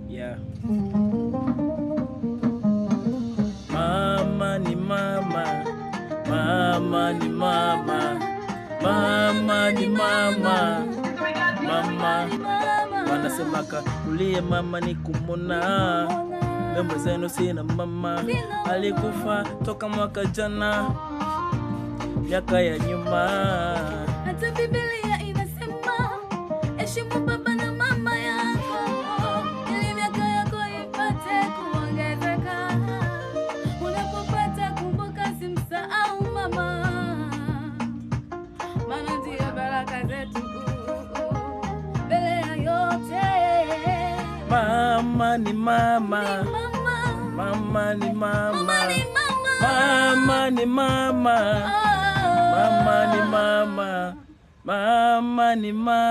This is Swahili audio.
Yeah. Mama ni mama, mama ni mama, mama ni mama, mama. Wanasemaka kulia mama ni kumona, membe zenu sina mama, alikufa toka mwaka jana, miaka ya nyuma. Hata Biblia inasema heshimu baba na mama yako, ili miaka yako ipate kuongezeka. Unapopata kumbuka simsahau mama, maana ndiye baraka zetu mbele ya yote. Mama ni mama, mama ni mama, mama ni mama, mama ni mama, mama ni mama.